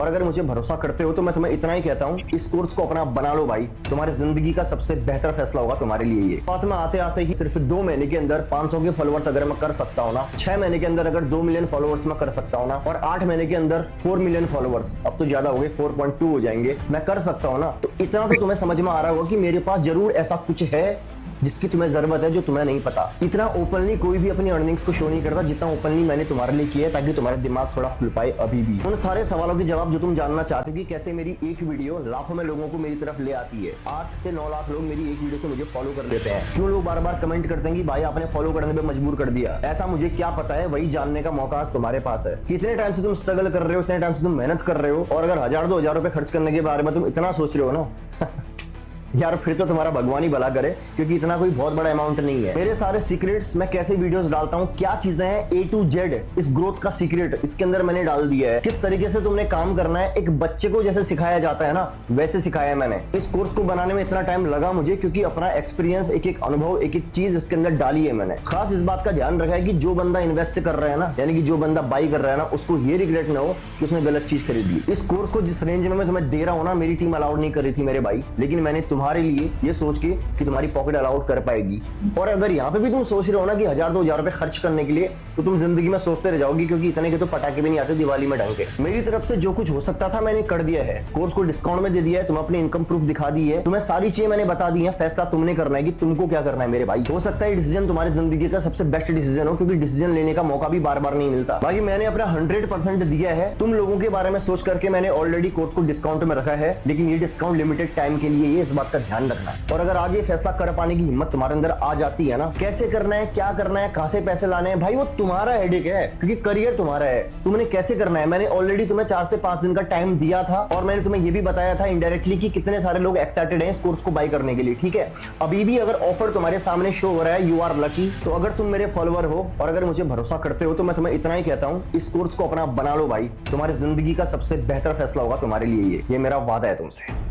और अगर मुझे भरोसा करते हो तो मैं तुम्हें इतना ही कहता हूँ, इस कोर्स को अपना बना लो भाई। तुम्हारी जिंदगी का सबसे बेहतर फैसला होगा तुम्हारे लिए ये। बात में आते आते ही सिर्फ 2 महीने के अंदर 500 के फॉलोअर्स अगर मैं कर सकता हूँ ना, 6 महीने के अंदर अगर 2 मिलियन फॉलोअर्स मैं कर सकता हूँ ना, और 8 महीने के अंदर 4 मिलियन फॉलोअर्स, अब तो ज्यादा हो गए 4.2 हो जाएंगे, मैं कर सकता हूँ ना, तो इतना तो तुम्हें समझ में आ रहा होगा कि मेरे पास जरूर ऐसा कुछ है जिसकी तुम्हें जरूरत है, जो तुम्हें नहीं पता। इतना ओपनली कोई भी अपनी अर्निंग्स को शो नहीं करता जितना ओपनली मैंने तुम्हारे लिए किया है, ताकि तुम्हारा दिमाग थोड़ा खुल पाए। अभी भी उन सारे सवालों के जवाब जो तुम जानना चाहते हो कि कैसे मेरी एक वीडियो लाखों में लोगों को मेरी तरफ ले आती है। 8 से 9 लाख लोग मेरी एक वीडियो से मुझे फॉलो कर लेते हैं। क्यों लोग बार बार कमेंट करते हैं कि भाई आपने फॉलो करने पे मजबूर कर दिया, ऐसा मुझे क्या पता है। वही जानने का मौका आज तुम्हारे पास है। कितने टाइम से तुम स्ट्रगल कर रहे हो, इतने टाइम से तुम मेहनत कर रहे हो, और अगर 1000-2000 रुपए खर्च करने के बारे में तुम इतना सोच रहे हो ना यार, फिर तो तुम्हारा भगवान ही भला करे, क्योंकि इतना कोई बहुत बड़ा अमाउंट नहीं है। मेरे सारे सीक्रेट्स, मैं कैसे वीडियोस डालता हूँ, क्या चीजें हैं A to Z, इस ग्रोथ का सीक्रेट इसके अंदर मैंने डाल दिया है। किस तरीके से तुमने काम करना है, एक बच्चे को जैसे सिखाया जाता है ना, वैसे सिखाया है मैंने। इस कोर्स को बनाने में इतना टाइम लगा मुझे, क्योंकि अपना एक्सपीरियंस, एक एक अनुभव, एक एक चीज इसके अंदर डाली है मैंने। खास इस बात का ध्यान रखा है कि जो बंदा इन्वेस्ट कर रहा है ना, यानी कि जो बंदा बाई कर रहा है ना, उसको ये रिग्रेट ना हो कि उसने गलत चीज खरीदी। इस कोर्स को जिस रेंज में मैं तुम्हें दे रहा हूँ ना, मेरी टीम अलाउड नहीं कर रही थी मेरे भाई, लेकिन मैंने तुम्हारे लिए ये सोच के कि तुम्हारी पॉकेट अलाउड कर पाएगी। और अगर यहाँ पे भी तुम सोच रहे हो ना कि 1000-2000 रुपए खर्च करने के लिए, तो तुम जिंदगी में सोचते रह जाओगी, क्योंकि इतने के तो पटाखे भी नहीं आते दिवाली में ढंग के। मेरी तरफ से जो कुछ हो सकता था मैंने कर दिया है। कोर्स को डिस्काउंट में दे दिया है, तुम्हें अपनी इनकम प्रूफ दिखा दी है, तुम्हें सारी चीजें मैंने बता दी है। फैसला तुमने करना है कि तुमको क्या करना है मेरे भाई। हो सकता है डिसीजन तुम्हारी जिंदगी का सबसे बेस्ट डिसीजन हो, क्योंकि डिसीजन लेने का मौका भी बार बार नहीं मिलता। बाकी मैंने अपना 100% दिया है। तुम लोगों के बारे में सोच करके मैंने ऑलरेडी कोर्स को डिस्काउंट में रखा है, लेकिन ये डिस्काउंट लिमिटेड टाइम के लिए, ये इस बात का ध्यान रखना। और अगर आज ये फैसला कर पाने की हिम्मत तुम्हारे अंदर आ जाती है ना, कैसे करना है, क्या करना है, कहां से पैसे लाने हैं, भाई वो तुम्हारा हेडेक है, क्योंकि करियर तुम्हारा है। तुमने कैसे करना है, मैंने ऑलरेडी तुम्हें 4 से 5 दिन का टाइम दिया था, और मैंने तुम्हें ये भी बताया था इनडायरेक्टली कि कितने सारे लोग एक्साइटेड हैं इस कोर्स को बाय करने के लिए। ठीक है, अभी भी अगर ऑफर तुम्हारे सामने शो हो रहा है, यू आर लकी। तो अगर तुम मेरे फॉलोअर हो और अगर मुझे भरोसा करते हो, तो मैं तुम्हें इतना ही कहता हूं, इस कोर्स को अपना बना लो भाई। तुम्हारी जिंदगी का सबसे बेहतर फैसला होगा तुम्हारे लिए ये मेरा वादा है तुमसे।